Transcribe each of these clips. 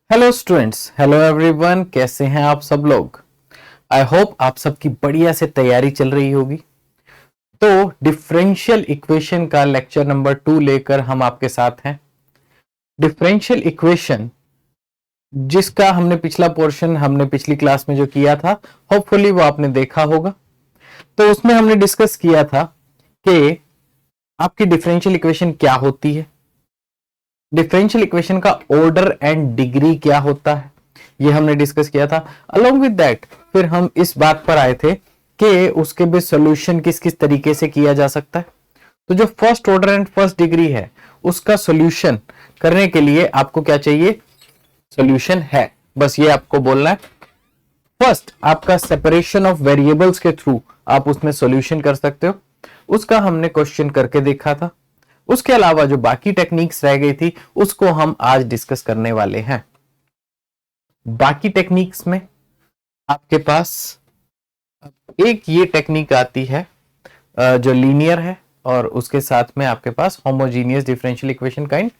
Hello students, hello everyone, कैसे हैं आप सब लोग। आई होप आप सबकी बढ़िया से तैयारी चल रही होगी। तो डिफरेंशियल इक्वेशन का लेक्चर नंबर 2 लेकर हम आपके साथ हैं। डिफरेंशियल इक्वेशन जिसका हमने पिछला पोर्शन हमने पिछली क्लास में जो किया था, होपफुली वो आपने देखा होगा। तो उसमें हमने डिस्कस किया था कि आपकी डिफरेंशियल इक्वेशन क्या होती है, डिफरेंशियल इक्वेशन का ऑर्डर एंड डिग्री क्या होता है, ये हमने डिस्कस किया था। अलोंग विद दैट फिर हम इस बात पर आए थे कि उसके भी सॉल्यूशन किस किस तरीके से किया जा सकता है। तो जो first order and first degree है उसका सॉल्यूशन करने के लिए आपको क्या चाहिए, सॉल्यूशन है, बस ये आपको बोलना है। फर्स्ट आपका सेपरेशन ऑफ वेरिएबल्स के थ्रू आप उसमें सॉल्यूशन कर सकते हो, उसका हमने क्वेश्चन करके देखा था। उसके अलावा जो बाकी टेक्निक्स रह गई थी उसको हम आज डिस्कस करने वाले हैं। बाकी टेक्निक्स में आपके पास एक ये टेक्निक आती है जो लीनियर है, और उसके साथ में आपके पास होमोजीनियस डिफरेंशियल इक्वेशन काइंड।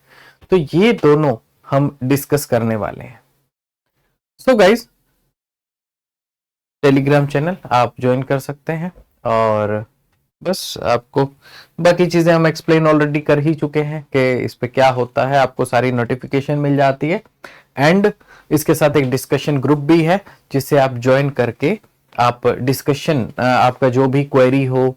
तो ये दोनों हम डिस्कस करने वाले हैं। सो गाइस, टेलीग्राम चैनल आप ज्वाइन कर सकते हैं, और बस आपको बाकी चीजें हम एक्सप्लेन ऑलरेडी कर ही चुके हैं कि इस पे क्या होता है, आपको सारी नोटिफिकेशन मिल जाती है। एंड इसके साथ एक डिस्कशन ग्रुप भी है जिससे आप ज्वाइन करके आप डिस्कशन आपका जो भी क्वेरी हो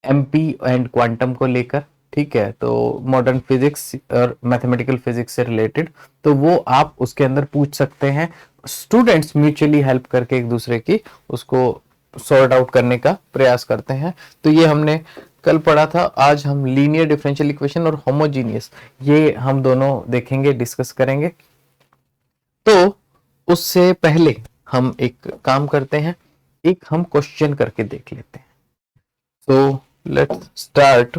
एमपी एंड क्वांटम को लेकर, ठीक है, तो मॉडर्न फिजिक्स और मैथमेटिकल फिजिक्स से रिलेटेड, तो वो आप उसके अंदर पूछ सकते हैं। स्टूडेंट्स म्यूचुअली हेल्प करके एक दूसरे की उसको सॉर्ट आउट करने का प्रयास करते हैं। तो ये हमने कल पढ़ा था, आज हम लीनियर डिफरेंशियल इक्वेशन और होमोजीनियस ये हम दोनों देखेंगे, डिस्कस करेंगे। तो उससे पहले हम एक काम करते हैं, एक हम क्वेश्चन करके देख लेते हैं। So let's start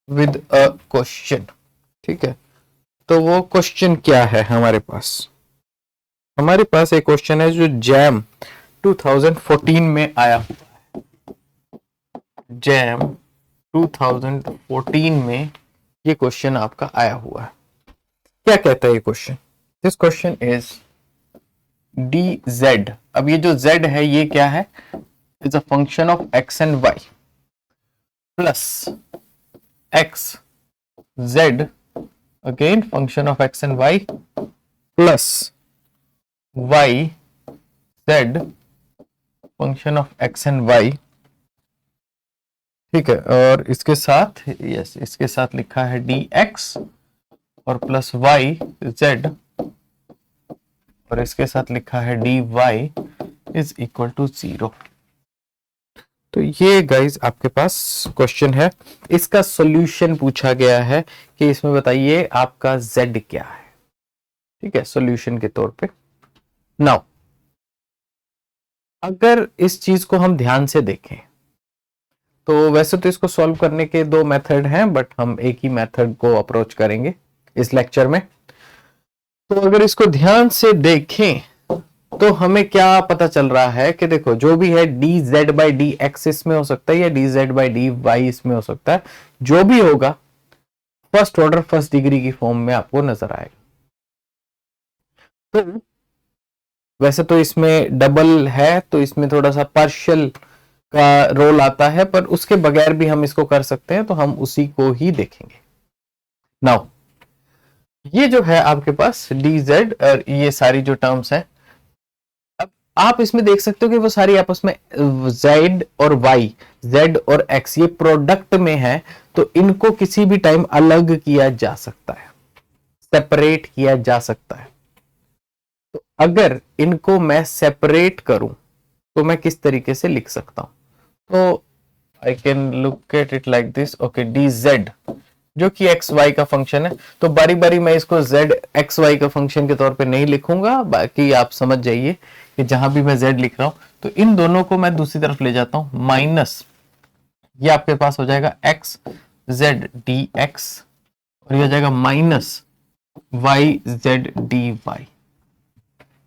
with a question, ठीक है। तो वो क्वेश्चन क्या है हमारे पास, हमारे पास एक क्वेश्चन है जो जैम 2014 में आया हुआ है। जैम 2014 में ये क्वेश्चन आपका आया हुआ है। क्या कहता है ये question? This question is D Z. अब ये जो जेड है ये क्या है, is a function of x and Y plus x Z, again function of x and Y plus y Z function of x and Y, ठीक है। और इसके साथ यस इसके साथ लिखा है डी एक्स और प्लस वाई जेड, और इसके साथ लिखा है d y is equal to 0। तो ये गाइज आपके पास क्वेश्चन है, इसका सॉल्यूशन पूछा गया है कि इसमें बताइए आपका z क्या है, ठीक है, सॉल्यूशन के तौर पे। नाउ अगर इस चीज को हम ध्यान से देखें तो वैसे तो इसको सॉल्व करने के दो मेथड हैं, बट हम एक ही मेथड को अप्रोच करेंगे इस लेक्चर में। तो अगर इसको ध्यान से देखें तो हमें क्या पता चल रहा है कि देखो जो भी है d z by d x इसमें हो सकता है या d z by d y इसमें हो सकता है, जो भी होगा फर्स्ट ऑर्डर फर्स्ट डिग्री की फॉर्म में आपको नजर आएगा। तो वैसे तो इसमें डबल है तो इसमें थोड़ा सा पार्शियल का रोल आता है, पर उसके बगैर भी हम इसको कर सकते हैं, तो हम उसी को ही देखेंगे। नाउ ये जो है आपके पास डी जेड और ये सारी जो टर्म्स हैं, अब आप इसमें देख सकते हो कि वो सारी आपस में जेड और वाई, जेड और एक्स ये प्रोडक्ट में है, तो इनको किसी भी टाइम अलग किया जा सकता है, सेपरेट किया जा सकता है। तो अगर इनको मैं सेपरेट करूं तो मैं किस तरीके से लिख सकता हूं, तो I can look at it like this, okay, D Z जो कि एक्स वाई का फंक्शन है, तो बारी बारी मैं इसको जेड एक्स वाई का फंक्शन के तौर पे नहीं लिखूंगा, बाकी आप समझ जाइए कि जहां भी मैं जेड लिख रहा हूं तो इन दोनों को मैं दूसरी तरफ ले जाता हूं, माइनस ये आपके पास हो जाएगा एक्स जेड डी एक्स, और ये हो जाएगा minus y z d y,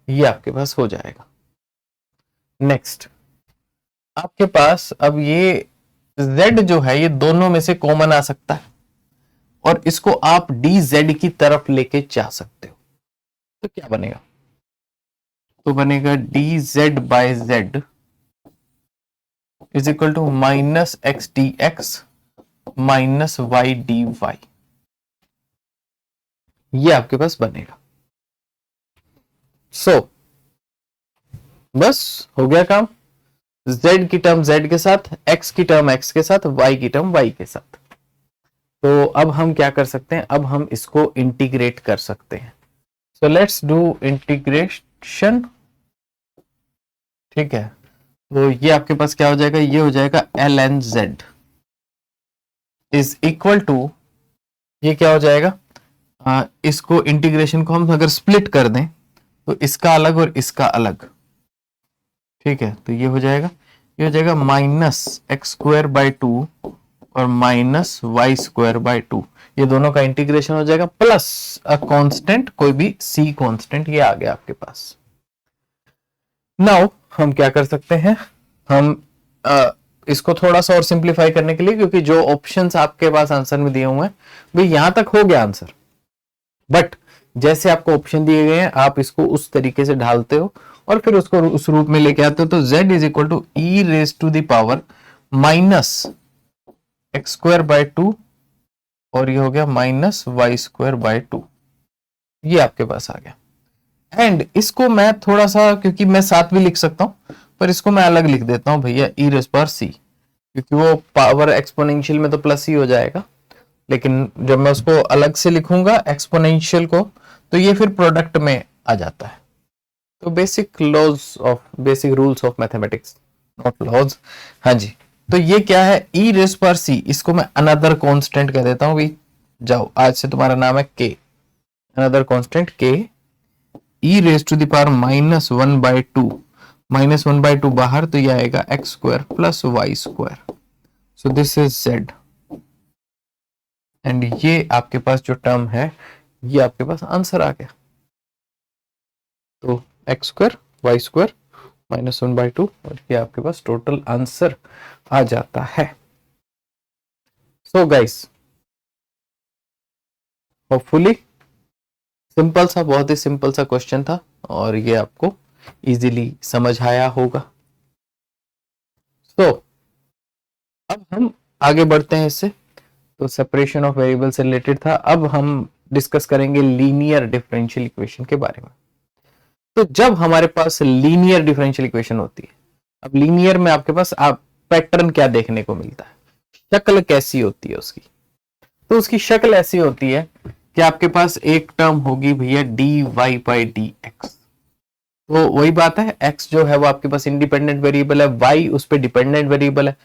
ये आपके पास हो जाएगा। नेक्स्ट आपके पास अब ये z जो है ये दोनों में से कॉमन आ सकता है, और इसको आप dz की तरफ लेके जा सकते हो। तो क्या बनेगा, तो बनेगा d z by z is equal to minus x d x minus y d y, ये आपके पास बनेगा। सो बस हो गया काम, z की टर्म z के साथ, x की टर्म x के साथ, y की टर्म y के साथ। तो अब हम क्या कर सकते हैं, अब हम इसको इंटीग्रेट कर सकते हैं। So let's do integration. ठीक है, तो ये आपके पास क्या हो जाएगा, ये हो जाएगा l n z is equal to, ये क्या हो जाएगा, इसको इंटीग्रेशन को हम अगर स्प्लिट कर दें तो इसका अलग और इसका अलग। ठीक है, तो ये हो जाएगा, ये हो जाएगा माइनस एक्स स्क्वायर बाय 2 और माइनस वाई स्क्वायर बाय 2, ये दोनों का इंटीग्रेशन हो जाएगा प्लस अ कांस्टेंट, कोई भी सी कांस्टेंट, ये आ गया आपके पास। नाउ हम क्या कर सकते हैं, हम इसको थोड़ा सा और सिंप्लीफाई करने के लिए, क्योंकि जो ऑप्शंस आपके पास आंसर में दिए हुए हैं भाई यहां तक हो गया आंसर, बट जैसे आपको ऑप्शन दिए गए हैं आप इसको उस तरीके से ढालते हो और फिर उसको उस रूप में लेके आते हो। तो z is equal to e raise to the power minus x square by 2 और ये हो गया माइनस वाई स्क्वायर बाय 2, ये आपके पास आ गया। एंड इसको मैं थोड़ा सा, क्योंकि मैं साथ भी लिख सकता हूं पर इसको मैं अलग लिख देता हूं भैया, ई रेज पावर सी, क्योंकि वो पावर एक्सपोनेंशियल में तो प्लस ही हो जाएगा, लेकिन जब मैं उसको अलग से लिखूंगा एक्सपोनेंशियल को तो ये फिर प्रोडक्ट में आ जाता है। तो basic laws of, basic rules of mathematics, not laws, हाँ जी। तो ये क्या है, ई रेज पर सी, इसको मैं अनदर कांस्टेंट कह देता हूं भाई, जाओ आज से तुम्हारा नाम है के, another constant k, e raise to the power minus 1/2, minus 1/2 बाहर तो ये आएगा x square plus y square, so this is z, and ये आपके पास जो टर्म है ये आपके पास आंसर आ गया। तो x square y square minus 1/2 और ये आपके पास टोटल आंसर आ जाता है। सो गाइस, होपफुली सिंपल सा, बहुत ही सिंपल सा क्वेश्चन था और ये आपको इजीली समझ आया होगा। तो अब हम आगे बढ़ते हैं इससे, तो सेपरेशन ऑफ वेरिएबल से रिलेटेड था, अब हम डिस्कस करेंगे लीनियर डिफरेंशियल इक्वेशन के बारे में। तो जब हमारे पास लीनियर डिफरेंशियल इक्वेशन होती है, अब लीनियर में आपके पास आप पैटर्न क्या देखने को मिलता है, शक्ल कैसी होती है उसकी, तो उसकी शक्ल ऐसी होती है कि आपके पास एक टर्म होगी भैया d y by d x, तो वही बात है, एक्स जो है वो आपके पास इंडिपेंडेंट वेरिएबल है, वाई उस पर डिपेंडेंट वेरिएबल है,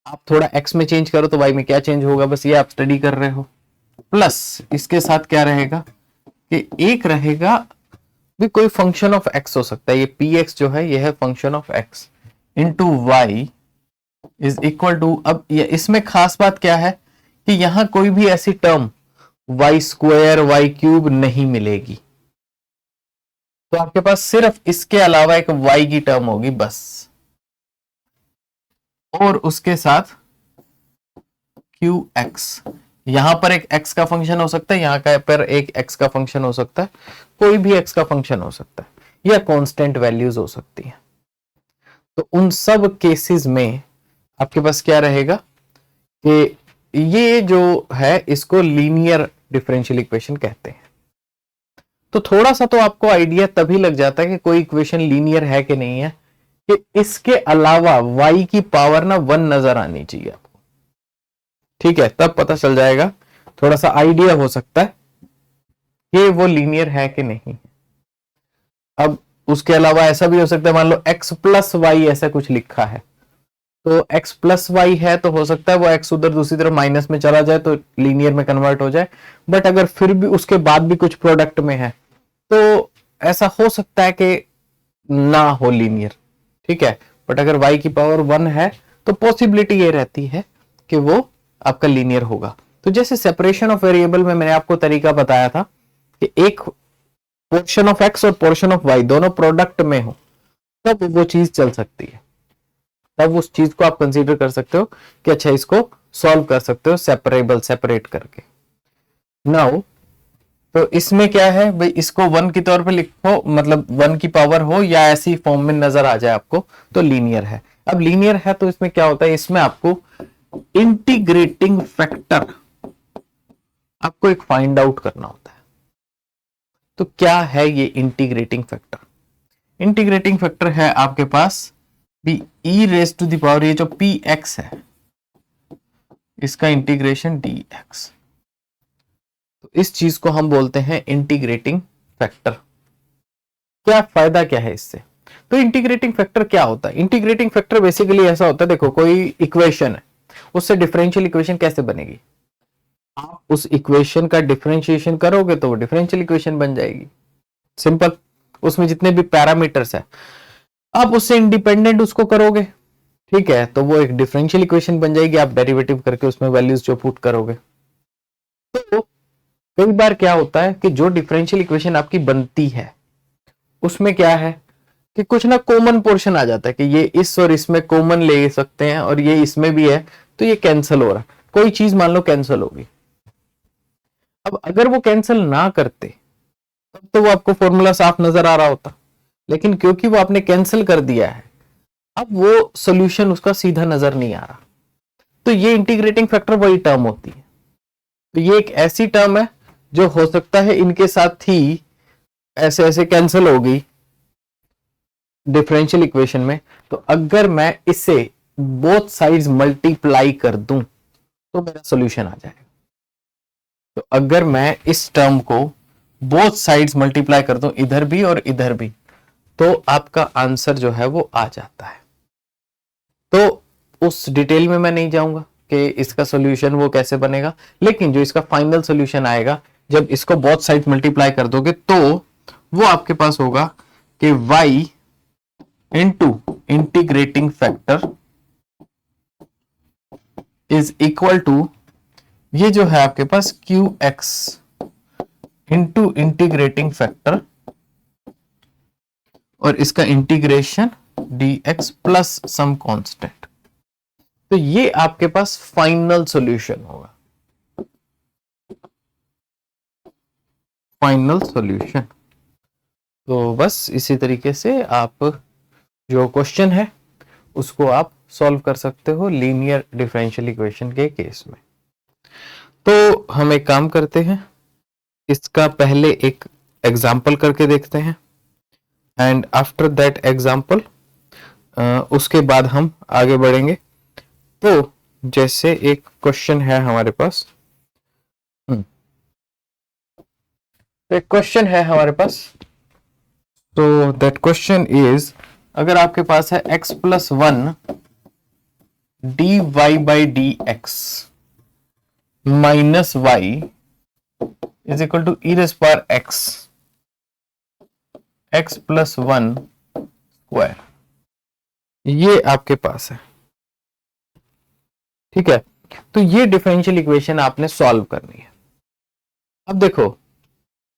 आप थोड़ा एक्स में चेंज करो तो वाई में क्या चेंज होगा, बस ये आप स्टडी कर रहे हो। प्लस इसके साथ क्या रहेगा कि एक रहेगा भी कोई फंक्शन ऑफ एक्स हो सकता है, ये पी एक्स जो है ये है function of x into y is equal to, अब ये इसमें खास बात क्या है कि यहां कोई भी ऐसी term y square y cube नहीं मिलेगी, तो आपके पास सिर्फ इसके अलावा एक वाई की टर्म होगी बस, और उसके साथ क्यू एक्स, यहां पर एक x का फंक्शन हो सकता है, यहां का पर एक x का फंक्शन हो सकता है, कोई भी x का फंक्शन हो सकता है या कांस्टेंट वैल्यूज हो सकती हैं। तो उन सब केसेस में आपके पास क्या रहेगा कि ये जो है इसको लीनियर डिफरेंशियल इक्वेशन कहते हैं। तो थोड़ा सा तो आपको आइडिया तभी लग जाता है कि कोई इक्वेशन लीनियर है कि नहीं है कि इसके अलावा y की पावर ना 1 नजर आनी चाहिए आपको, ठीक है, तब पता चल जाएगा, थोड़ा सा आइडिया हो सकता है कि वो लीनियर है कि नहीं। अब उसके अलावा ऐसा भी हो सकता है, मान लो x प्लस वाई ऐसा कुछ लिखा है, तो x प्लस वाई है तो हो सकता है वो x उधर दूसरी तरफ माइनस में चला जाए तो लीनियर में कन्वर्ट हो जाए, बट अगर फिर भी उसके बाद भी कुछ प्रोडक्ट में है तो ऐसा हो सकता है कि ना हो लीनियर, ठीक है, बट अगर y की पावर 1 है तो पॉसिबिलिटी ये रहती है कि वो आपका लीनियर होगा। तो जैसे सेपरेशन ऑफ वेरिएबल में मैंने आपको तरीका बताया था कि एक पोर्शन ऑफ x और पोर्शन ऑफ y दोनों प्रोडक्ट में हो तब वो चीज चल सकती है, तब उस चीज को आप कंसीडर कर सकते हो कि अच्छा इसको सॉल्व कर सकते हो सेपरेबल, सेपरेट करके। नाउ तो इसमें क्या है भाई, इसको 1 के तौर पे लिखो, मतलब 1 की पावर हो या ऐसी फॉर्म में नजर आ जाए आपको, तो लीनियर है। अब लीनियर है तो इसमें क्या होता है, इसमें आपको इंटीग्रेटिंग फैक्टर आपको एक फाइंड आउट करना होता है। तो क्या है ये इंटीग्रेटिंग फैक्टर? इंटीग्रेटिंग फैक्टर है आपके पास भी ई रेज टू द पावर, ये जो पी एक्स है इसका इंटीग्रेशन डी एक्स। तो इस चीज को हम बोलते हैं इंटीग्रेटिंग फैक्टर। क्या फायदा क्या है इससे? तो इंटीग्रेटिंग फैक्टर क्या होता है? इंटीग्रेटिंग फैक्टर बेसिकली ऐसा होता है, देखो कोई इक्वेशन है, उससे डिफरेंशियल इक्वेशन कैसे बनेगी? आप उस इक्वेशन का डिफरेंशिएशन करोगे तो वो डिफरेंशियल इक्वेशन बन जाएगी, सिंपल। उसमें जितने भी पैरामीटर्स है आप उससे इंडिपेंडेंट उसको करोगे, ठीक है, तो वो एक डिफरेंशियल इक्वेशन बन जाएगी। आप डेरिवेटिव करके उसमें वैल्यूज जो पुट करोगे। तो कई बार क्या होता है कि जो डिफरेंशियल इक्वेशन आपकी बनती है उसमें क्या है कि कुछ ना कॉमन पोर्शन आ जाता है कि ये इस और इसमें कॉमन ले सकते हैं और ये इसमें भी है, तो ये कैंसिल हो रहा है। कोई चीज मान लो कैंसिल होगी, अब अगर वो कैंसिल ना करते तब तो वो आपको फॉर्मूला साफ नजर आ रहा होता, लेकिन क्योंकि वो आपने कैंसिल कर दिया है, अब वो सॉल्यूशन उसका सीधा नजर नहीं आ रहा। तो ये इंटीग्रेटिंग फैक्टर वही टर्म होती है। तो ये एक ऐसी टर्म है जो हो सकता है इनके साथ ही ऐसे ऐसे कैंसिल हो गई डिफरेंशियल इक्वेशन में, तो अगर मैं इसे बोथ साइड्स मल्टीप्लाई कर दूं तो मेरा सॉल्यूशन आ जाएगा। तो अगर मैं इस टर्म को बोथ साइड्स मल्टीप्लाई कर दूं, इधर भी और इधर भी, तो आपका आंसर जो है वो आ जाता है। तो उस डिटेल में मैं नहीं जाऊंगा कि इसका सॉल्यूशन वो कैसे बनेगा, लेकिन जो इसका फाइनल सॉल्यूशन आएगा जब इसको बोथ साइड मल्टीप्लाई कर दोगे तो वो आपके पास होगा कि y into integrating factor is equal to, ये जो है आपके पास QX इंटू इंटीग्रेटिंग फैक्टर और इसका integration dx plus some constant. तो ये आपके पास फाइनल सॉल्यूशन होगा, फाइनल सॉल्यूशन। तो बस इसी तरीके से आप जो क्वेश्चन है उसको आप सॉल्व कर सकते हो लीनियर डिफरेंशियल इक्वेशन के केस में। तो हम एक काम करते हैं, इसका पहले एक एग्जाम्पल करके देखते हैं एंड आफ्टर दैट एग्जाम्पल उसके बाद हम आगे बढ़ेंगे। तो जैसे एक क्वेश्चन है हमारे पास, एक क्वेश्चन है हमारे पास, तो दैट क्वेश्चन इज, अगर आपके पास है x plus 1 dy by d x minus y is equal to e raise power x plus 1 square, ये आपके पास है, ठीक है। तो ये डिफरेंशियल इक्वेशन आपने सॉल्व करनी है। अब देखो,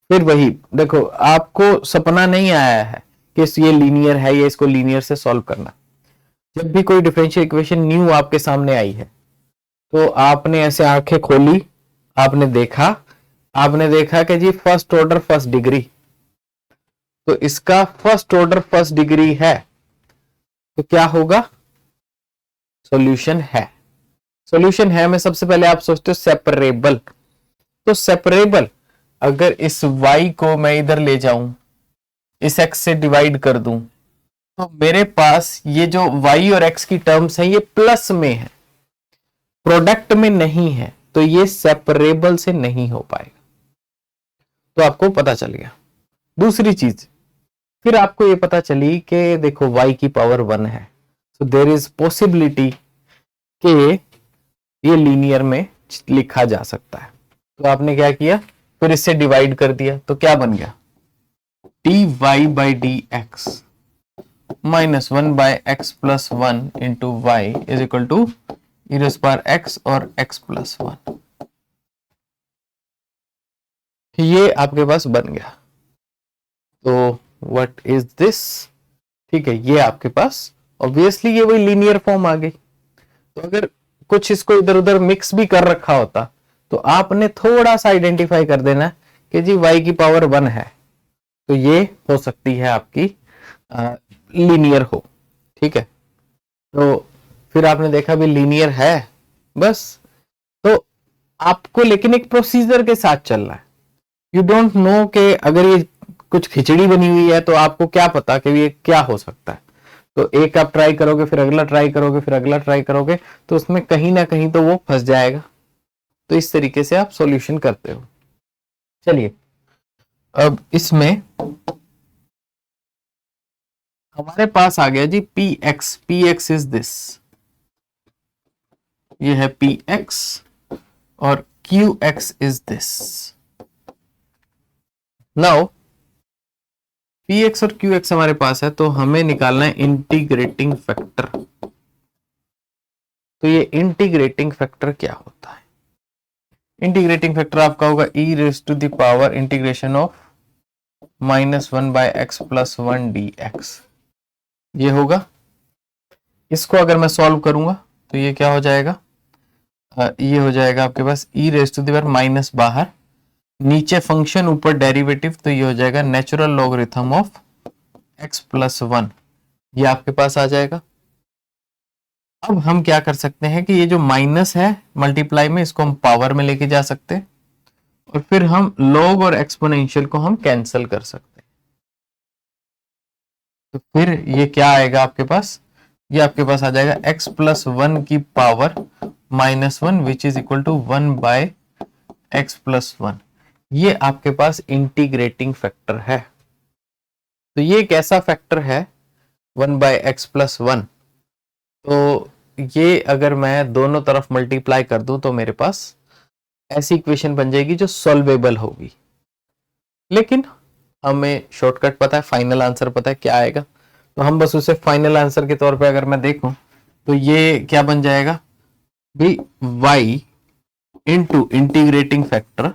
फिर वही देखो, आपको सपना नहीं आया है कि ये लीनियर है या इसको लीनियर से सॉल्व करना। जब भी कोई डिफरेंशियल इक्वेशन न्यू आपके सामने आई है तो आपने ऐसे आंखें खोली, आपने देखा कि जी फर्स्ट ऑर्डर फर्स्ट डिग्री, तो इसका फर्स्ट ऑर्डर फर्स्ट डिग्री है, तो क्या होगा? सॉल्यूशन है। सॉल्यूशन है में सबसे पहले आप सोचते हो सेपरेबल, तो सेपरेबल अगर इस y को मैं इधर ले जाऊं, इस x से डिवाइड कर दूं, तो मेरे पास ये जो y और x की टर्म्स हैं ये प्लस में है, प्रोडक्ट में नहीं है, तो ये सेपरेबल से नहीं हो पाएगा। तो आपको पता चल गया। दूसरी चीज फिर आपको ये पता चली कि देखो y की पावर 1 है, तो देयर इज पॉसिबिलिटी कि ये लीनियर में लिखा जा सकता है। तो आपने क्या किया, फिर इससे डिवाइड कर दिया, तो क्या बन गया? dy by d x minus 1 by x plus 1 into y is equal to e raise power x और x प्लस 1। ये आपके पास बन गया। तो व्हाट इज दिस? ठीक है, ये आपके पास ऑब्वियसली ये वही लीनियर फॉर्म आ गई। तो अगर कुछ इसको इधर उधर मिक्स भी कर रखा होता तो आपने थोड़ा सा आइडेंटिफाई कर देना कि जी y की पावर 1 है, तो ये हो सकती है आपकी लीनियर हो। ठीक है, तो फिर आपने देखा भी लीनियर है बस। तो आपको लेकिन एक प्रोसीजर के साथ चलना है। यू डोंट नो कि अगर ये कुछ खिचड़ी बनी हुई है तो आपको क्या पता कि ये क्या हो सकता है। तो एक आप ट्राई करोगे, फिर अगला ट्राई करोगे, फिर अगला ट्राई करोगे, तो उसमें कहीं ना कहीं तो वो फंस जाएगा। तो इस तरीके से आप सॉल्यूशन करते हो। चलिए, अब इसमें हमारे पास आ गया G P x is this, ये है पी एक्स, और Q x is this. Now P x और क्यू एक्स हमारे पास है, तो हमें निकालना है इंटीग्रेटिंग फैक्टर। तो ये इंटीग्रेटिंग फैक्टर क्या होता है? इंटीग्रेटिंग फैक्टर आपका होगा e raise to the power integration of -1/x+1 dx। ये होगा, इसको अगर मैं सॉल्व करूंगा तो ये क्या हो जाएगा, ये हो जाएगा आपके पास e raise to the power minus बाहर, नीचे फंक्शन ऊपर डेरिवेटिव, तो ये हो जाएगा नेचुरल लॉगरिथम ऑफ x+1। ये आपके पास आ जाएगा। अब हम क्या कर सकते हैं कि ये जो माइनस है मल्टीप्लाई में, इसको हम पावर में लेके जा सकते हैं, और फिर हम लॉग और एक्सपोनेंशियल को हम कैंसिल कर सकते हैं। तो फिर ये क्या आएगा आपके पास, ये आपके पास आ जाएगा x+1 की power -1 which is equal to 1/x+1। ये आपके पास इंटीग्रेटिंग फैक्टर है। तो ये एक ऐसा फैक्टर है 1/x+1, तो ये अगर मैं दोनों तरफ मल्टीप्लाई कर दूं तो मेरे पास ऐसी इक्वेशन बन जाएगी जो सॉल्वेबल होगी। लेकिन हमें शॉर्टकट पता है, फाइनल आंसर पता है क्या आएगा, तो हम बस उसे फाइनल आंसर के तौर पे अगर मैं देखूं तो ये क्या बन जाएगा भी, y into integrating factor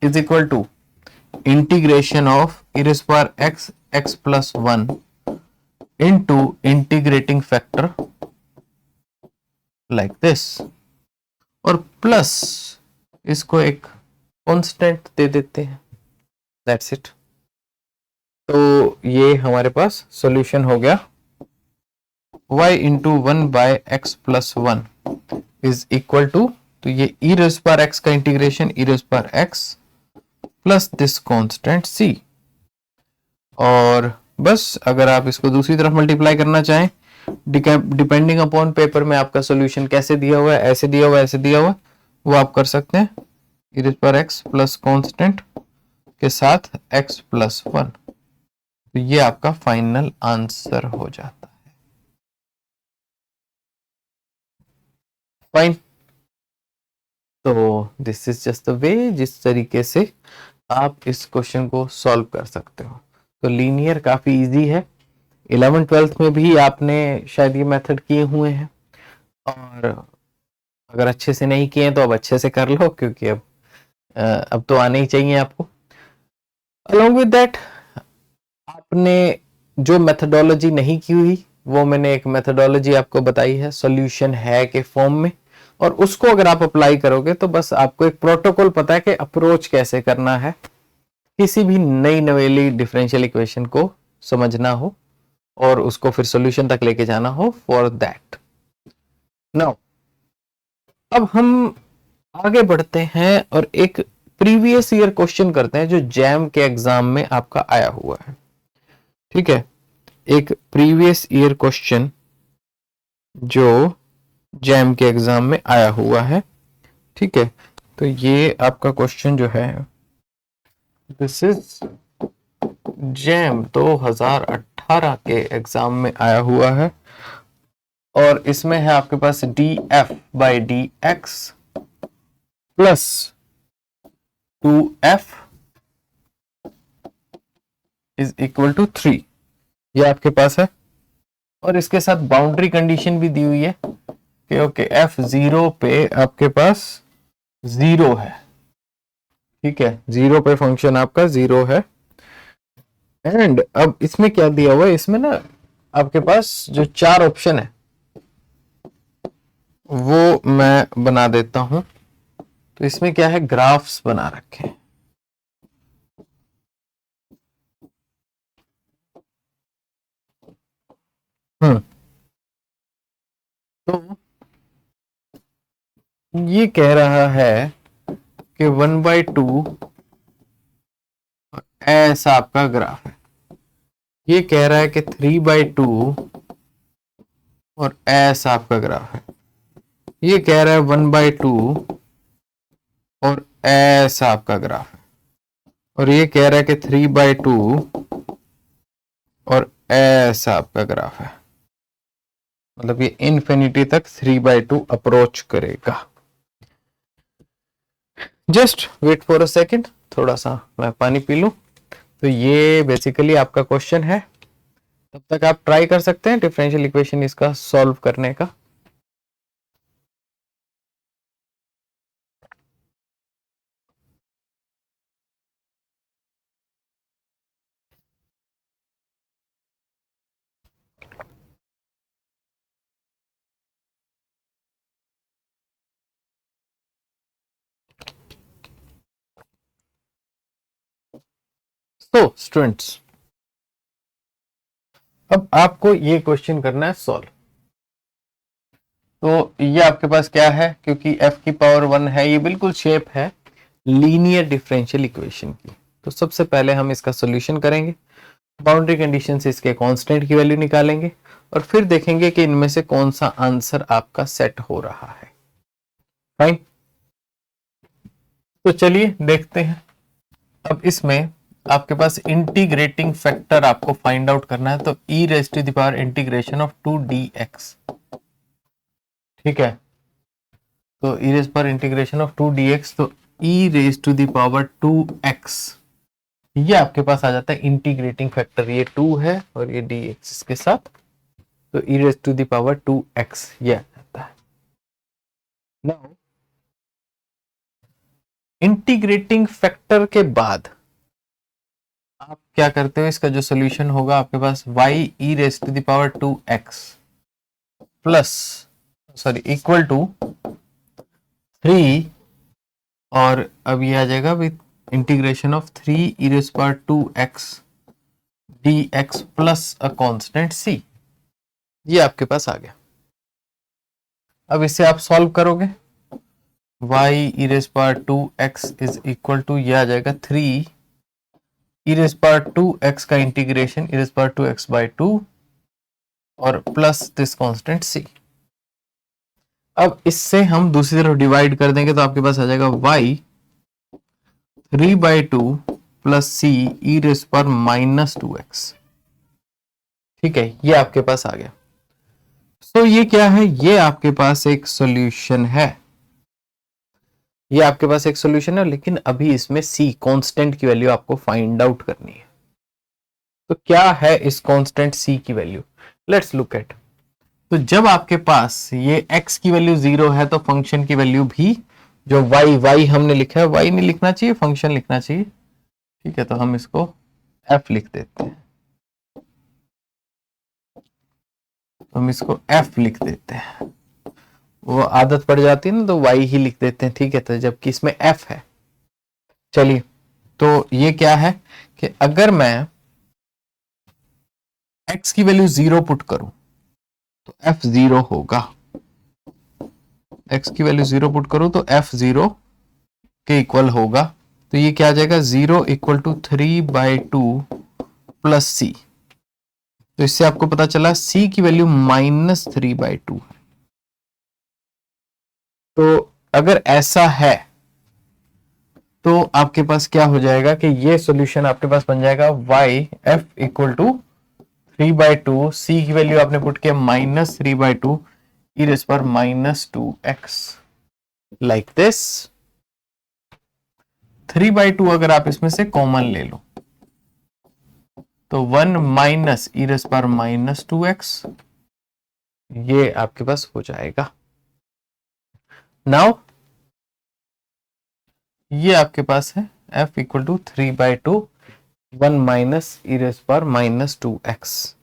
is equal to integration of x+1 into integrating factor like this, और प्लस इसको एक कांस्टेंट दे देते हैं, दैट्स इट। तो ये हमारे पास सॉल्यूशन हो गया, y इंटू 1/x+1 इज इक्वल टू, तो ये e रेज़ पावर x का integration e raise power x plus this constant c। और बस अगर आप इसको दूसरी तरफ मल्टीप्लाई करना चाहें, डिपेंडिंग अपॉन पेपर में आपका सॉल्यूशन कैसे दिया हुआ है, ऐसे दिया हुआ है, ऐसे दिया हुआ है, वो आप कर सकते हैं e raise power x plus constant के साथ x+1। तो ये आपका फाइनल आंसर हो जाता है। फाइन। तो this is just the way जिस तरीके से आप इस क्वेश्चन को सॉल्व कर सकते हो। तो लीनियर काफी इजी है, 11th-12th में भी आपने शायद ये मेथड किए हुए हैं, और अगर अच्छे से नहीं किए तो अब अच्छे से कर लो, क्योंकि अब तो आने ही चाहिए आपको। अलॉन्ग विद दैट, आपने जो मेथडोलॉजी नहीं की हुई वो मैंने एक मेथडोलॉजी आपको बताई है सॉल्यूशन है के फॉर्म में, और उसको अगर आप अप्लाई करोगे तो बस आपको एक प्रोटोकॉल पता है कि अप्रोच कैसे करना है किसी भी नई नवेली डिफरेंशियल इक्वेशन को समझना हो और उसको फिर सॉल्यूशन तक लेके जाना हो। फॉर दैट नाउ अब हम आगे बढ़ते हैं और एक प्रीवियस ईयर क्वेश्चन करते हैं जो जैम के एग्जाम में आपका आया हुआ है। ठीक है, एक प्रीवियस ईयर क्वेश्चन जो जैम के एग्जाम में आया हुआ है। ठीक है, तो ये आपका क्वेश्चन जो है, दिस इज जैम 2018 के एग्जाम में आया हुआ है, और इसमें है आपके पास df/dx plus 2f is equal to 3, ये आपके पास है। और इसके साथ बाउंड्री कंडीशन भी दी हुई है कि ओके f0 पे आपके पास 0 है। ठीक है, 0 पे फंक्शन आपका 0 है। एंड अब इसमें क्या दिया हुआ है, इसमें ना आपके पास जो 4 ऑप्शन है वो मैं बना देता हूं। तो इसमें क्या है, ग्राफ्स बना रखे हैं। तो ये कह रहा है कि 1/2 ऐसा आपका ग्राफ है। ये कह रहा है कि 3/2 और ऐसा आपका ग्राफ है। ये कह रहा है 1/2 और ऐसा आपका ग्राफ है। और ये कह रहा है कि 3/2 और ऐसा आपका ग्राफ है। मतलब ये इन्फिनिटी तक 3/2 अप्रोच करेगा। Just wait for a second, थोड़ा सा मैं पानी पी लूं। तो ये बेसिकली आपका क्वेश्चन है। तब तक आप ट्राई कर सकते हैं डिफरेंशियल इक्वेशन इसका सॉल्व करने का। तो स्टूडेंट्स, अब आपको ये क्वेश्चन करना है सॉल्व। तो ये आपके पास क्या है, क्योंकि f की पावर 1 है, ये बिल्कुल शेप है लीनियर डिफरेंशियल इक्वेशन की। तो सबसे पहले हम इसका सॉल्यूशन करेंगे, बाउंड्री कंडीशन से इसके कांस्टेंट की वैल्यू निकालेंगे और फिर देखेंगे कि इनमें से कौन सा आंसर आपका सेट हो रहा है। फाइन, तो चलिए देखते हैं। अब इसमें आपके पास इंटीग्रेटिंग फैक्टर आपको फाइंड आउट करना है। तो e raise to the power integration of 2dx, ठीक है। तो e रेज पर इंटीग्रेशन ऑफ 2dx, तो e raise to the power 2x, ये आपके पास आ जाता है इंटीग्रेटिंग फैक्टर। ये 2 है और ये dx इसके साथ, तो e raise to the power 2x ये आ जाता है। नाउ इंटीग्रेटिंग फैक्टर के बाद आप क्या करते हो, इसका जो सोल्यूशन होगा आपके पास y e raise to the power 2x plus sorry equal to 3, और अब ये आ जाएगा with integration of 3 e raise power 2x dx plus a constant c। ये आपके पास आ गया। अब इसे आप सॉल्व करोगे, y e raise power 2x is equal to, ये आ जाएगा 3 e रेज पावर 2x का integration e raise power 2x by 2 और प्लस दिस कांस्टेंट c। अब इससे हम दूसरी तरफ डिवाइड कर देंगे तो आपके पास आ जाएगा y 3/2 plus c e raise power minus 2x। ठीक है, ये आपके पास आ गया। तो ये क्या है, ये आपके पास एक सॉल्यूशन है। ये आपके पास एक सॉल्यूशन है, लेकिन अभी इसमें c कांस्टेंट की वैल्यू आपको फाइंड आउट करनी है। तो क्या है इस कांस्टेंट c की वैल्यू, लेट्स लुक एट। तो जब आपके पास ये x की वैल्यू 0 है तो फंक्शन की वैल्यू भी, जो y हमने लिखा है, y नहीं लिखना चाहिए, फंक्शन लिखना चाहिए। ठीक है, तो हम इसको f लिख देते हैं, हम इसको f लिख देते हैं। वो आदत पड़ जाती है ना, तो y ही लिख देते हैं, ठीक है, तो जबकि इसमें f है। चलिए, तो ये क्या है कि अगर मैं x की वैल्यू 0 पुट करूं तो f 0 होगा। x की वैल्यू 0 पुट करूं तो f 0 के इक्वल होगा। तो ये क्या आ जाएगा, 0 इक्वल टू 3/2 प्लस c। तो इससे आपको पता चला c की वैल्यू -3/2 है। तो अगर ऐसा है तो आपके पास क्या हो जाएगा कि ये सॉल्यूशन आपके पास बन जाएगा y f equal to 3/2, c की वैल्यू आपने पुट किया -3/2 e रेज पर -2x, लाइक दिस। 3/2 अगर आप इसमें से कॉमन ले लो तो 1 माइनस e रेज पर -2x, ये आपके पास हो जाएगा। नाउ ये आपके पास है f equal to 3/2 1 minus e raise पर -2x।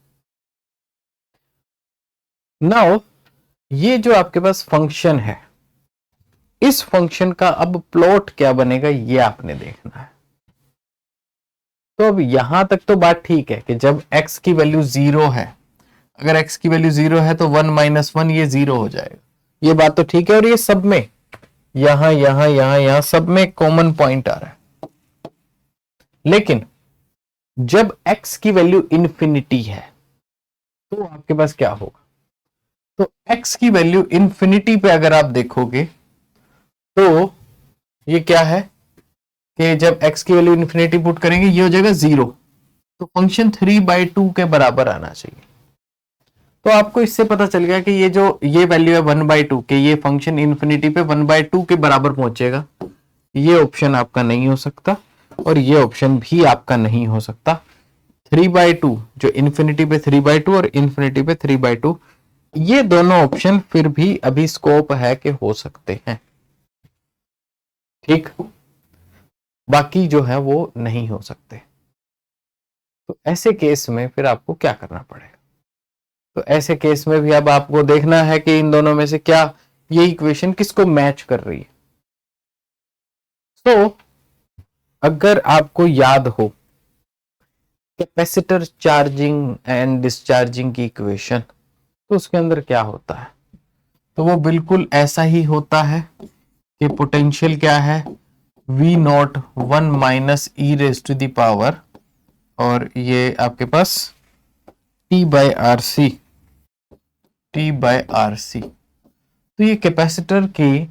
नाउ ये जो आपके पास फंक्शन है, इस फंक्शन का अब प्लॉट क्या बनेगा ये आपने देखना है। तो अब यहां तक तो बात ठीक है कि जब x की वैल्यू 0 है, अगर x की वैल्यू 0 है तो 1 माइनस 1 ये 0 हो जाएगा। ये बात तो ठीक है, और ये सब में यहां सब में कॉमन पॉइंट आ रहा है। लेकिन जब x की वैल्यू इंफिनिटी है तो आपके पास क्या होगा? तो x की वैल्यू इंफिनिटी पे अगर आप देखोगे तो ये क्या है कि जब x की वैल्यू इंफिनिटी पुट करेंगे ये हो जाएगा 0, तो फंक्शन 3/2 के बराबर आना चाहिए। तो आपको इससे पता चल गया कि ये वैल्यू है 1/2 के ये फंक्शन इंफिनिटी पे 1/2 के बराबर पहुंचेगा। ये ऑप्शन आपका नहीं हो सकता और ये ऑप्शन भी आपका नहीं हो सकता। 3/2 जो इंफिनिटी पे 3/2 और इंफिनिटी पे 3/2, ये दोनों ऑप्शन फिर भी अभी स्कोप है कि हो सकते हैं, ठीक, बाकी जो है वो नहीं हो सकते। तो ऐसे केस में फिर आपको क्या करना पड़ेगा? तो ऐसे केस में भी अब आपको देखना है कि इन दोनों में से क्या ये इक्वेशन किसको मैच कर रही है। तो अगर आपको याद हो कैपेसिटर चार्जिंग एंड डिस्चार्जिंग की इक्वेशन, तो उसके अंदर क्या होता है? तो वो बिल्कुल ऐसा ही होता है कि पोटेंशियल क्या है, V naught 1 minus e raise to the power, और ये आपके पास T बाय आर सी, तो ये कैपेसिटर की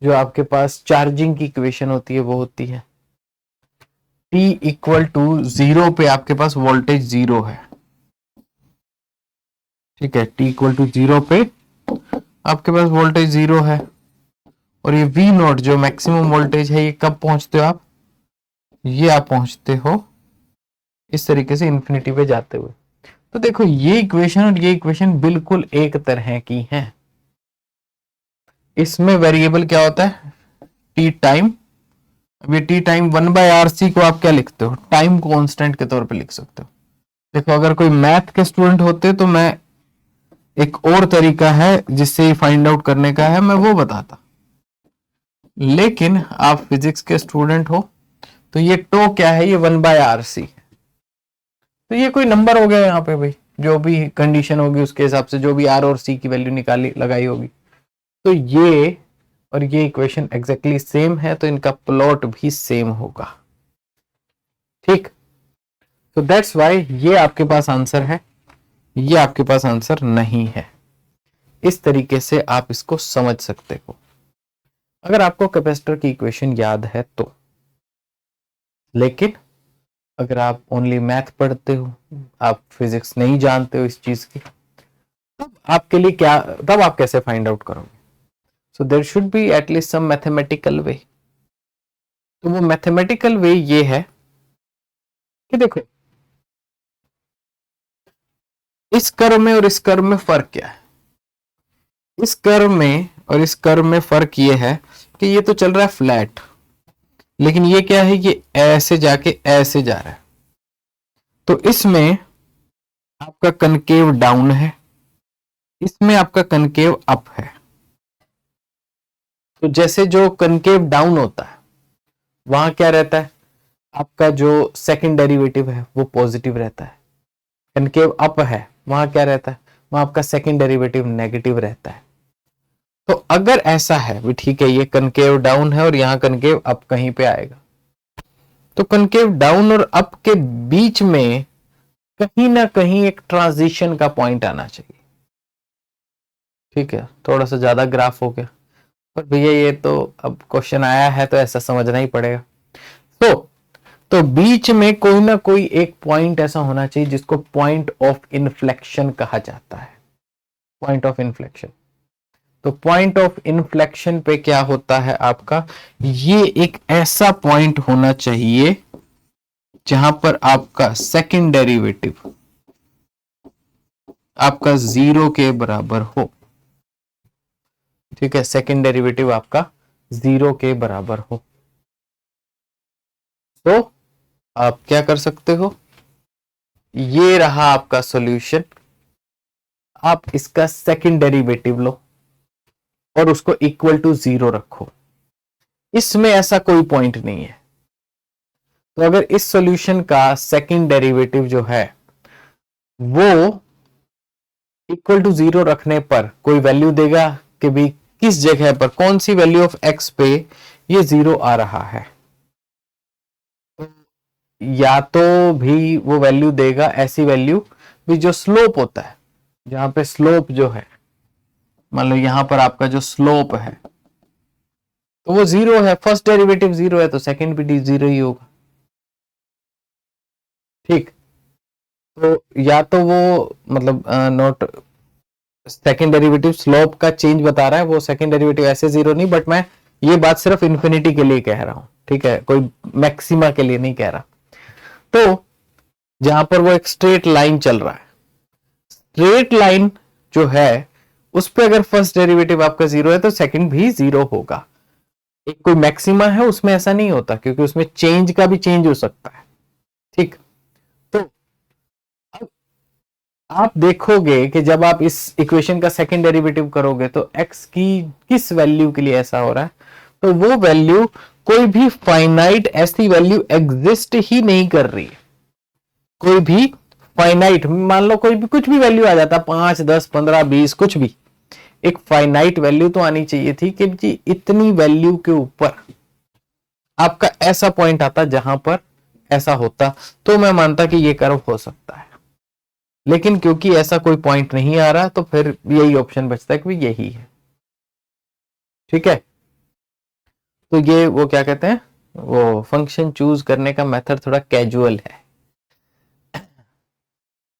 जो आपके पास चार्जिंग की इक्वेशन होती है वो होती है T इक्वल टू 0 पे आपके पास वोल्टेज 0 है, ठीक है, T इक्वल टू 0 पे आपके पास वोल्टेज 0 है, और ये V नॉट जो मैक्सिमम वोल्टेज है ये कब पहुंचते हो आप? ये आप पहुंचते हो इस तरीके से इन्फिनिटी पे जाते हुए। तो देखो ये इक्वेशन और ये इक्वेशन बिल्कुल एक तरह की हैं। इसमें वेरिएबल क्या होता है? T time. अब ये टी टाइम 1/RC को आप क्या लिखते हो? टाइम कांस्टेंट के तौर पे लिख सकते हो। देखो अगर कोई मैथ के स्टूडेंट होते तो मैं एक और तरीका है जिससे फाइंड आउट करने का है मैं वो बताता, लेकिन आप फिजिक्स के स्टूडेंट हो तो ये टो क्या है? ये 1/RC। तो ये कोई नंबर हो गया यहाँ पे भाई, जो भी कंडीशन होगी उसके हिसाब से जो भी आर और सी की वैल्यू निकाली लगाई होगी। तो ये और ये इक्वेशन एग्जैक्टली सेम है, तो इनका प्लॉट भी सेम होगा, ठीक। तो दैट्स व्हाई ये आपके पास आंसर है, ये आपके पास आंसर नहीं है। इस तरीके से आप इसको समझ सकते हो अगर आपको कैपेसिटर की इक्वेशन याद है तो। लेकिन अगर आप ओनली मैथ पढ़ते हो, आप फिजिक्स नहीं जानते हो इस चीज की, तब आपके लिए क्या, तब आप कैसे फाइंड आउट करोगे? So there should be at least some mathematical way. तो वो मैथमेटिकल वे ये है कि देखो इस कर्व में और इस कर्व में फर्क क्या है? इस कर्व में और इस कर्व में फर्क ये है कि ये तो चल रहा है फ्लैट, लेकिन ये क्या है? ये ऐसे जाके ऐसे जा रहा है। तो इसमें आपका कनकेव डाउन है, इसमें आपका कनकेव अप है। तो जैसे जो कनकेव डाउन होता है वहां क्या रहता है? आपका जो सेकंड डेरिवेटिव है वो पॉजिटिव रहता है। कनकेव अप है वहां क्या रहता है? वहां आपका सेकंड डेरिवेटिव नेगेटिव रहता है। तो अगर ऐसा है भी ठीक है, ये कनकेव डाउन है और यहां कनकेव अप कहीं पे आएगा, तो कनकेव डाउन और अप के बीच में कहीं ना कहीं एक ट्रांजिशन का पॉइंट आना चाहिए, ठीक है। थोड़ा सा ज्यादा ग्राफ हो गया, पर भैया ये तो अब क्वेश्चन आया है तो ऐसा समझना ही पड़ेगा। तो बीच में कोई ना कोई एक पॉइंट ऐसा होना चाहिए जिसको पॉइंट ऑफ इन्फ्लेक्शन कहा जाता है। पॉइंट ऑफ इन्फ्लेक्शन, तो पॉइंट ऑफ इन्फ्लेक्शन पे क्या होता है आपका? ये एक ऐसा पॉइंट होना चाहिए जहां पर आपका सेकंड डेरिवेटिव आपका 0 के बराबर हो, ठीक है, सेकंड डेरिवेटिव आपका 0 के बराबर हो। तो आप क्या कर सकते हो? ये रहा आपका सॉल्यूशन, आप इसका सेकंड डेरिवेटिव लो और उसको इक्वल टू 0 रखो। इसमें ऐसा कोई पॉइंट नहीं है। तो अगर इस सॉल्यूशन का सेकंड डेरिवेटिव जो है वो इक्वल टू 0 रखने पर कोई वैल्यू देगा कि भी किस जगह पर कौन सी वैल्यू ऑफ x पे ये 0 आ रहा है। या तो भी वो वैल्यू देगा ऐसी वैल्यू भी जो स्लोप होता है, जहां पे स्लोप जो है, मान लो यहां पर आपका जो स्लोप है तो वो 0 है, फर्स्ट डेरिवेटिव 0 है तो सेकंड भी 0 ही होगा। ठीक, तो या तो वो मतलब नोट सेकंड डेरिवेटिव स्लोप का चेंज बता रहा है, वो सेकंड डेरिवेटिव ऐसे 0 नहीं, बट मैं ये बात सिर्फ इन्फिनिटी के लिए कह रहा हूं, ठीक है, कोई मैक्सिमा के लिए नहीं कह रहा। तो जहां पर वो एक स्ट्रेट लाइन चल रहा है, स्ट्रेट लाइन जो है उस पे अगर फर्स्ट डेरिवेटिव आपका 0 है तो सेकंड भी 0 होगा। एक कोई मैक्सिमा है उसमें ऐसा नहीं होता, क्योंकि उसमें चेंज का भी चेंज हो सकता है। ठीक, तो अब आप देखोगे कि जब आप इस इक्वेशन का सेकंड डेरिवेटिव करोगे तो x की किस वैल्यू के लिए ऐसा हो रहा है, तो वो वैल्यू कोई भी फाइनाइट ऐसी वैल्यू एग्जिस्ट ही नहीं कर रही है। कोई भी फाइनाइट, मान लो कोई भी कुछ भी वैल्यू आ जाता, 5 10 15 20 कुछ भी, एक फाइनाइट वैल्यू तो आनी चाहिए थी कि जी इतनी वैल्यू के ऊपर आपका ऐसा पॉइंट आता जहां पर ऐसा होता तो मैं मानता कि ये कर्व हो सकता है। लेकिन क्योंकि ऐसा कोई पॉइंट नहीं आ रहा तो फिर यही ऑप्शन बचता है कि यही है। ठीक है, तो ये वो क्या कहते हैं, वो फंक्शन चूज करने का मेथड थोड़ा कैजुअल है।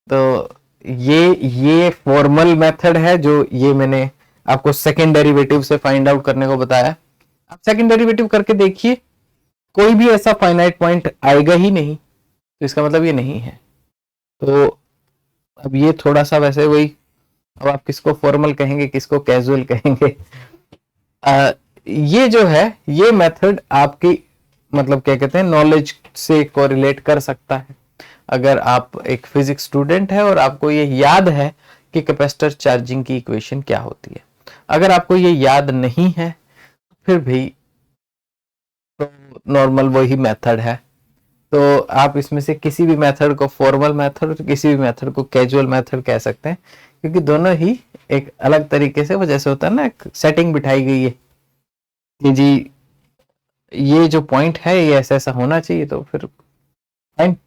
तो ये फॉर्मल मेथड है जो ये मैंने आपको सेकेंड डेरिवेटिव से फाइंड आउट करने को बताया। आप सेकेंड डेरिवेटिव करके देखिए, कोई भी ऐसा फाइनाइट पॉइंट आएगा ही नहीं, तो इसका मतलब ये नहीं है। तो अब ये थोड़ा सा वैसे वही, अब आप किसको फॉर्मल कहेंगे किसको कैजुअल कहेंगे। ये जो है ये मेथड आपकी मतलब क्या कहते हैं नॉलेज से कोरिलेट कर सकता है। अगर आप एक फिजिक्स स्टूडेंट है और आपको ये याद है कि कैपेसिटर चार्जिंग की इक्वेशन क्या होती है, अगर आपको ये याद नहीं है फिर भी तो नॉर्मल वही मेथड है। तो आप इसमें से किसी भी मेथड को फॉर्मल मेथड और किसी भी मेथड को कैजुअल मेथड कह सकते हैं, क्योंकि दोनों ही एक अलग तरीके से, वो जैसे होता है ना एक सेटिंग बिठाई गई है कि जी ये जो पॉइंट है ये ऐसा ऐसा होना चाहिए, तो फिर फाइन।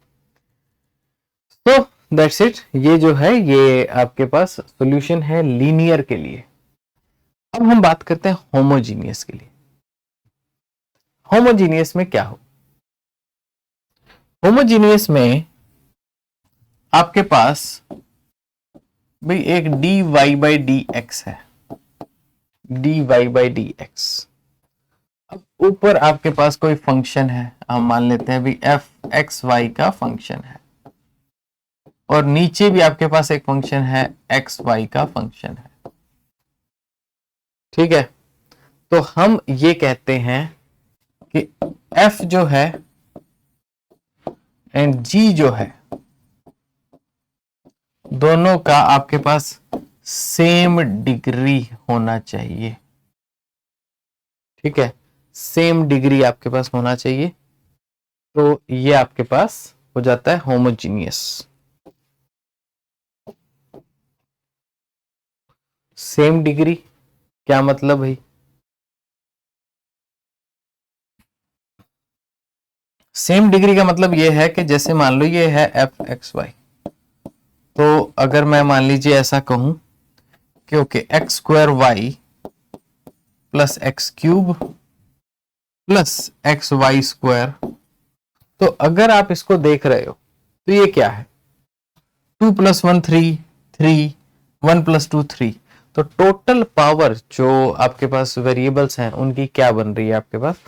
तो दैट्स इट, ये जो है ये आपके पास सॉल्यूशन है लीनियर के लिए। अब हम बात करते हैं होमोजीनियस के लिए। होमोजीनियस में क्या हो, होमोजीनियस में आपके पास भाई एक dy बाई डी एक्स है, dy बाई डी एक्स। अब ऊपर आपके पास कोई फंक्शन है, हम मान लेते हैं भी एफ एक्स वाई का फंक्शन है, और नीचे भी आपके पास एक फंक्शन है एक्स वाई का फंक्शन है। ठीक है, तो हम ये कहते हैं कि f जो है एंड g जो है दोनों का आपके पास सेम डिग्री होना चाहिए। ठीक है, सेम डिग्री आपके पास होना चाहिए, तो ये आपके पास हो जाता है होमोजीनियस। सेम डिग्री क्या मतलब भाई, सेम डिग्री का मतलब ये है कि जैसे मान लो ये है एफ एक्स वाई, तो अगर मैं मान लीजिए ऐसा कहूं कि okay x square y plus x cube plus x y square, तो अगर आप इसको देख रहे हो तो ये क्या है 2 + 1 3 3 1 + 2 3, तो टोटल पावर जो आपके पास वेरिएबल्स हैं उनकी क्या बन रही है आपके पास,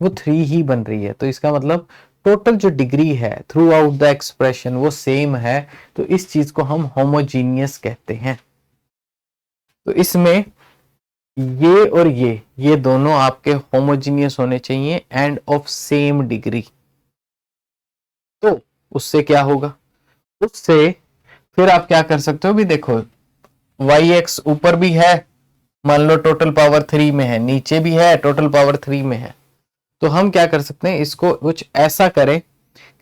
वो 3 ही बन रही है। तो इसका मतलब टोटल जो डिग्री है थ्रू आउट द एक्सप्रेशन वो सेम है, तो इस चीज को हम होमोजीनियस कहते हैं। तो इसमें ये और ये दोनों आपके होमोजीनियस होने चाहिए एंड ऑफ सेम डिग्री। तो उससे क्या होगा, उससे फिर आप क्या कर सकते हो भी देखो, वाई एक्स ऊपर भी है, मान लो टोटल पावर 3 में है, नीचे भी है टोटल पावर 3 में है, तो हम क्या कर सकते हैं इसको कुछ ऐसा करें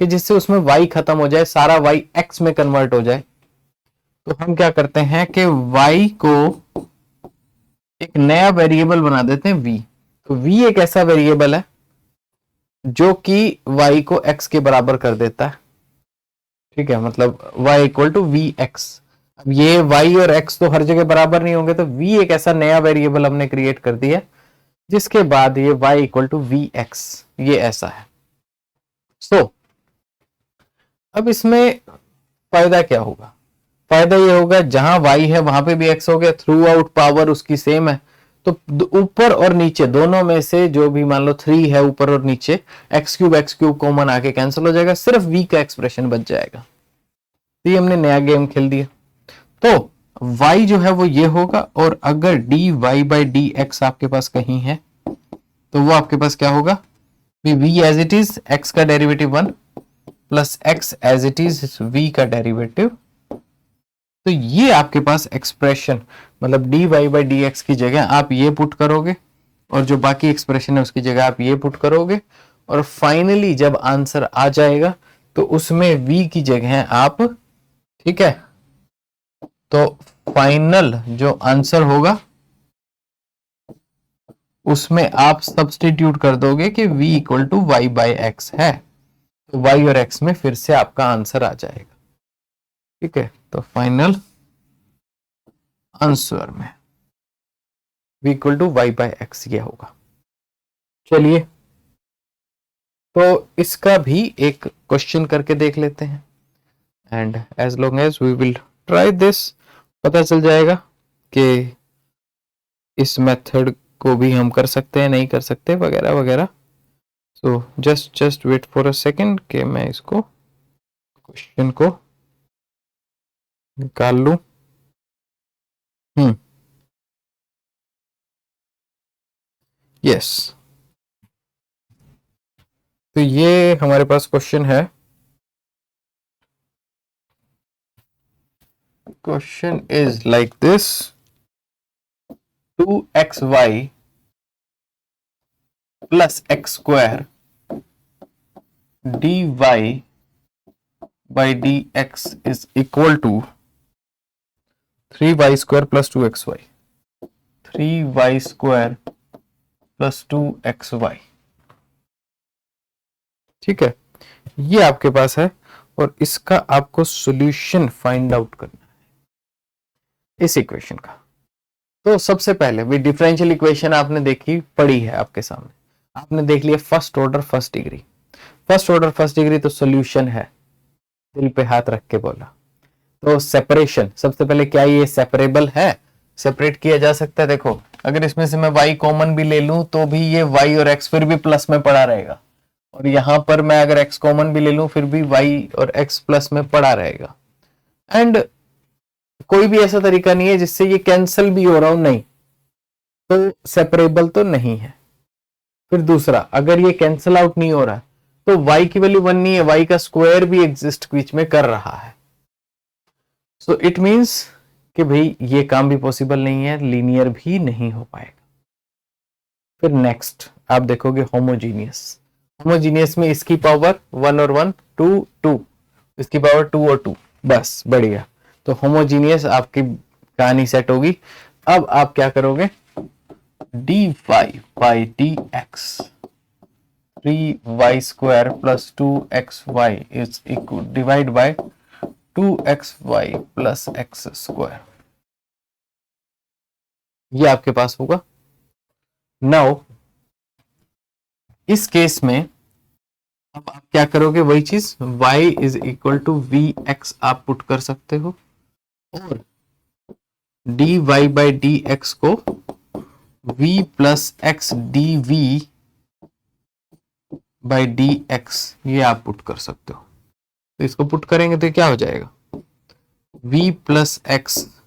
कि जिससे उसमें y खत्म हो जाए, सारा y x में कन्वर्ट हो जाए, तो हम क्या करते हैं कि y को एक नया वेरिएबल बना देते हैं v। तो v एक ऐसा वेरिएबल है जो कि y को x के बराबर कर देता है। ठीक है, मतलब y equal to v x. अब ये y और x तो हर जगह बराबर नहीं होंगे, तो v एक ऐसा नया वेरिएबल हमने क्रिएट कर दिया जिसके बाद ये y equal to v x, ये ऐसा है। सो अब इसमें फायदा क्या होगा? फायदा ये होगा जहां y है वहां पे भी x हो गया, थ्रू आउट पावर उसकी सेम है, तो ऊपर और नीचे दोनों में से जो भी मान लो 3 है ऊपर और नीचे, x क्यूब कॉमन आके कैंसिल हो जाएगा, सिर्फ v का एक्सप्रेशन बच जाएगा। तो ये हमने नया गेम खेल दिया। तो y जो है वो ये होगा, और अगर dy बाई डी एक्स आपके पास कहीं है तो वो आपके पास क्या होगा? v as it is x का derivative 1 plus x as it is v का डेरिवेटिव। तो ये आपके पास एक्सप्रेशन, मतलब dy बाई डी एक्स की जगह आप ये पुट करोगे, और जो बाकी एक्सप्रेशन है उसकी जगह आप ये पुट करोगे, और फाइनली जब आंसर आ जाएगा तो उसमें v की जगह आप, ठीक है, तो फाइनल जो आंसर होगा उसमें आप सब्सटीट्यूट कर दोगे कि v equal to y by x है, तो y और x में फिर से आपका आंसर आ जाएगा। ठीक है, तो फाइनल आंसर में v equal to y by x ये होगा। चलिए, तो इसका भी एक क्वेश्चन करके देख लेते हैं, and as long as we will try this, पता चल जाएगा कि इस मेथड को भी हम कर सकते हैं, नहीं कर सकते, वगैरह वगैरह। So just wait for a second कि मैं इसको क्वेश्चन को निकाल लूं। यस, तो ये हमारे पास क्वेश्चन है। Question is like this: 2xy plus x square dy by dx is equal to 3y square plus 2xy, 3y square plus 2xy। ठीक है, ये आपके पास है, और इसका आपको सॉल्यूशन फाइंड आउट करना है इस इक्वेशन का। तो सबसे पहले भी डिफरेंशियल इक्वेशन आपने देखी, पड़ी है आपके सामने, आपने देख लिया first order first degree. First order first degree तो सॉल्यूशन है, दिल पे हाथ रख के बोला। तो सेपरेशन, सबसे पहले क्या ये सेपरेबल है? सेपरेट किया जा सकता है। देखो, अगर इसमें से मैं y कॉमन भी ले लूं तो भी ये y और x फिर भी प्लस में पड़ा रहेगा, और यहां पर मैं अगर x कॉमन भी ले लूं फिर भी y और x प्लस में पड़ा रहेगा। एंड कोई भी ऐसा तरीका नहीं है जिससे ये कैंसिल भी हो रहा हो, नहीं, तो सेपरेबल तो नहीं है। फिर दूसरा, अगर ये कैंसिल आउट नहीं हो रहा है तो y की वैल्यू 1 नहीं है, y का स्क्वायर भी एग्जिस्ट बीच में कर रहा है। सो इट मींस कि भाई ये काम भी पॉसिबल नहीं है, लीनियर भी नहीं हो पाएगा। फिर नेक्स्ट आप देखोगे होमोजीनियस। होमोजीनियस में इसकी पावर 1 और 1 2 2, इसकी पावर 2 और 2, बस बढ़िया। तो होमोजीनियस आपकी कहानी सेट होगी। अब आप क्या करोगे? dy by d x, 3y square plus 2xy is equal divide by 2xy plus x square, ये आपके पास होगा। नाउ इस केस में अब आप क्या करोगे? वही चीज, y is equal to v x आप पुट कर सकते हो, और dy बाई डी एक्स को v plus x d v by d x ये आप पुट कर सकते हो। तो इसको पुट करेंगे तो क्या हो जाएगा? v plus x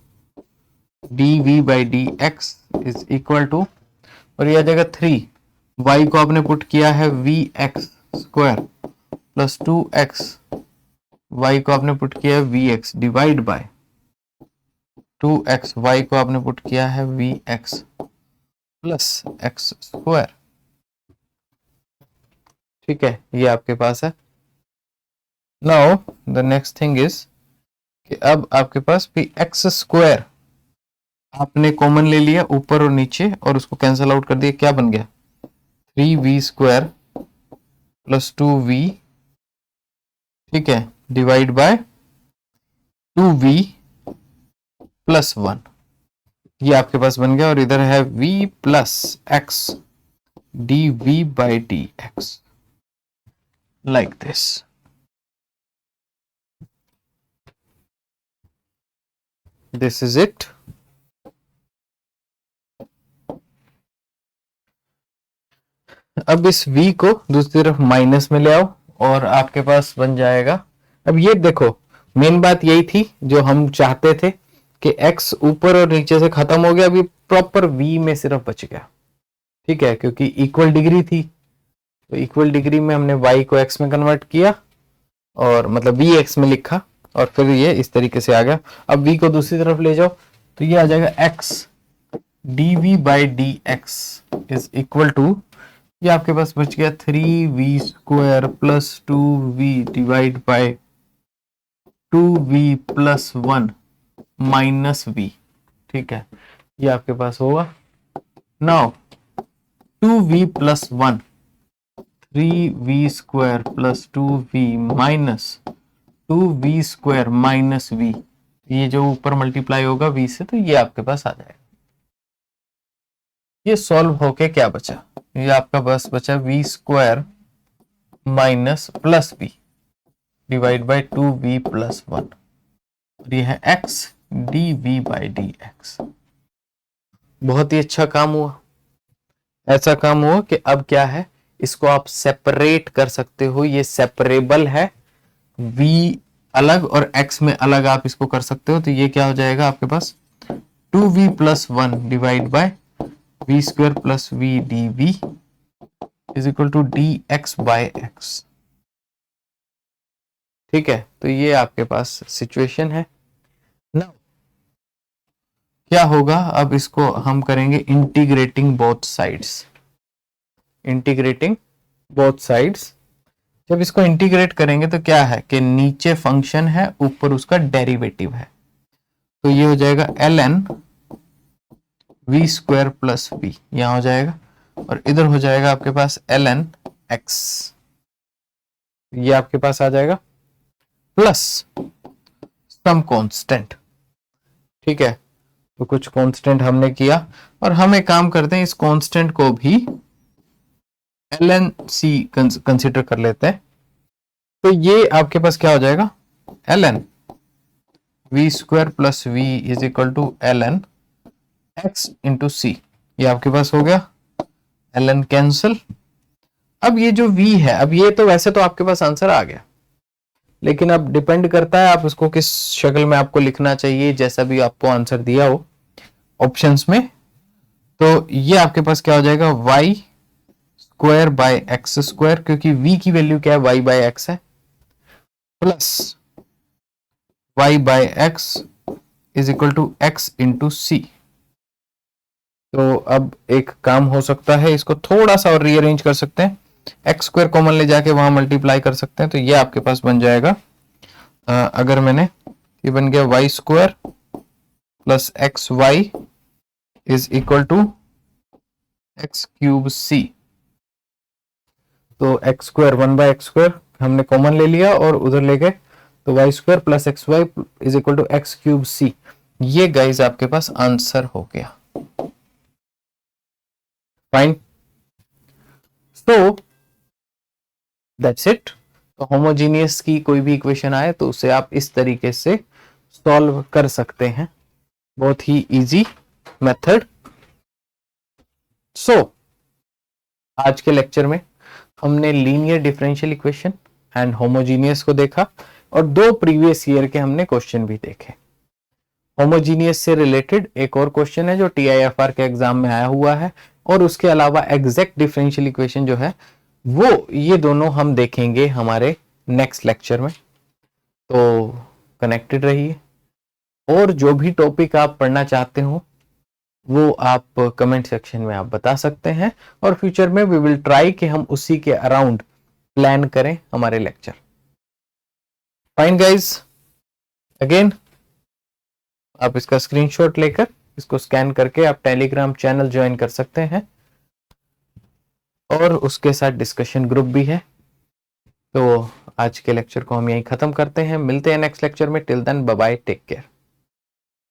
d v by d x is equal to, और यह आ जाएगा 3, y को आपने पुट किया है v x square plus 2x, y को आपने पुट किया है v x divide by 2x, y को आपने पुट किया है v x plus x square. ठीक है, ये आपके पास है। Now the next thing is कि अब आपके पास भी एक्स स्क्वायर आपने कॉमन ले लिया ऊपर और नीचे और उसको कैंसिल आउट कर दिया, क्या बन गया 3v² प्लस 2v, ठीक है, डिवाइड बाय 2v प्लस 1, ये आपके पास बन गया। और इधर है v plus x dv by d x, like this. This is it. अब इस v को दूसरी तरफ माइनस में ले आओ और आपके पास बन जाएगा। अब ये देखो, मेन बात यही थी जो हम चाहते थे कि x ऊपर और नीचे से खत्म हो गया, अभी प्रॉपर v में सिर्फ बच गया, ठीक है, क्योंकि इक्वल डिग्री थी। तो इक्वल डिग्री में हमने y को x में कन्वर्ट किया और मतलब v x में लिखा और फिर ये इस तरीके से आ गया। अब v को दूसरी तरफ ले जाओ तो ये आ जाएगा x dv by d x is equal to, ये आपके पास बच गया 3v² plus 2v divide by 2v plus 1 minus v, ठीक है, ये आपके पास होगा। Now 2v plus 1 3v² plus 2v minus 2v² minus v, ये जो ऊपर मल्टीप्लाई होगा v से, तो ये आपके पास आ जाएगा। ये सॉल्व होके क्या बचा, ये आपका बस बचा v² minus plus v divide by 2v plus 1, और ये है x dv by d x. बहुत ही अच्छा काम हुआ। ऐसा काम हुआ कि अब क्या है, इसको आप सेपरेट कर सकते हो, ये सेपरेबल है, v अलग और x में अलग आप इसको कर सकते हो। तो ये क्या हो जाएगा आपके पास 2v plus 1 divide by v² plus v dv is equal to dx by x, ठीक है। तो ये आपके पास सिचुएशन है ना। क्या होगा, अब इसको हम करेंगे integrating both sides. Integrating both sides, जब इसको इंटीग्रेट करेंगे तो क्या है कि नीचे फंक्शन है, ऊपर उसका डेरिवेटिव है, तो ये हो जाएगा ln v² प्लस v, यहां हो जाएगा, और इधर हो जाएगा आपके पास ln x, ये आपके पास आ जाएगा, प्लस सम कांस्टेंट, ठीक है। तो कुछ कांस्टेंट हमने किया और हम एक काम करते हैं, इस कांस्टेंट को भी ln c कंसीडर कर लेते हैं। तो ये आपके पास क्या हो जाएगा ln v² plus v is equal to ln x into c, ये आपके पास हो गया, ln कैंसिल। अब ये जो v है, अब ये तो वैसे तो आपके पास आंसर आ गया, लेकिन अब डिपेंड करता है आप इसको किस शक्ल में आपको लिखना चाहिए, जैसा भी आपको आंसर दिया हो ऑप्शंस में। तो ये आपके पास क्या हो जाएगा y² बाय x², क्योंकि v की वैल्यू क्या है y बाय x है, plus y by x is equal to x into C. तो अब एक काम हो सकता है, इसको थोड़ा सा और रीअरेंज कर सकते हैं, x² कॉमन ले जाके वहां मल्टीप्लाई कर सकते हैं। तो ये आपके पास बन जाएगा, अगर मैंने, ये बन गया y² plus xy is equal to x³ c। तो x² 1/x² हमने कॉमन ले लिया और उधर ले गए, तो y² plus xy is equal to x³ c। ये गाइस आपके पास आंसर हो गया, फाइन। So that's it. तो होमोजीनियस की कोई भी इक्वेशन आए तो उसे आप इस तरीके से सॉल्व कर सकते हैं, बहुत ही इजी मेथड। सो आज के लेक्चर में हमने linear differential equation and homogeneous को देखा और दो प्रीवियस ईयर के हमने क्वेश्चन भी देखे। होमोजीनियस से रिलेटेड एक और क्वेश्चन है जो TIFR के एग्जाम में आया हुआ है, और उसके अलावा एग्जैक्ट डिफरेंशियल इक्वेशन जो है वो, ये दोनों हम देखेंगे हमारे नेक्स्ट लेक्चर में। तो कनेक्टेड रहिए, और जो भी टॉपिक आप पढ़ना चाहते हो वो आप कमेंट सेक्शन में आप बता सकते हैं, और फ्यूचर में वी विल ट्राई कि हम उसी के अराउंड प्लान करें हमारे लेक्चर। फाइन गाइज, अगेन आप इसका स्क्रीनशॉट लेकर इसको स्कैन करके आप टेलीग्राम चैनल ज्वाइन कर सकते हैं और उसके साथ डिस्कशन ग्रुप भी है। तो आज के लेक्चर को हम यहीं खत्म करते हैं, मिलते हैं नेक्स्ट लेक्चर में। Till then bye bye, take care.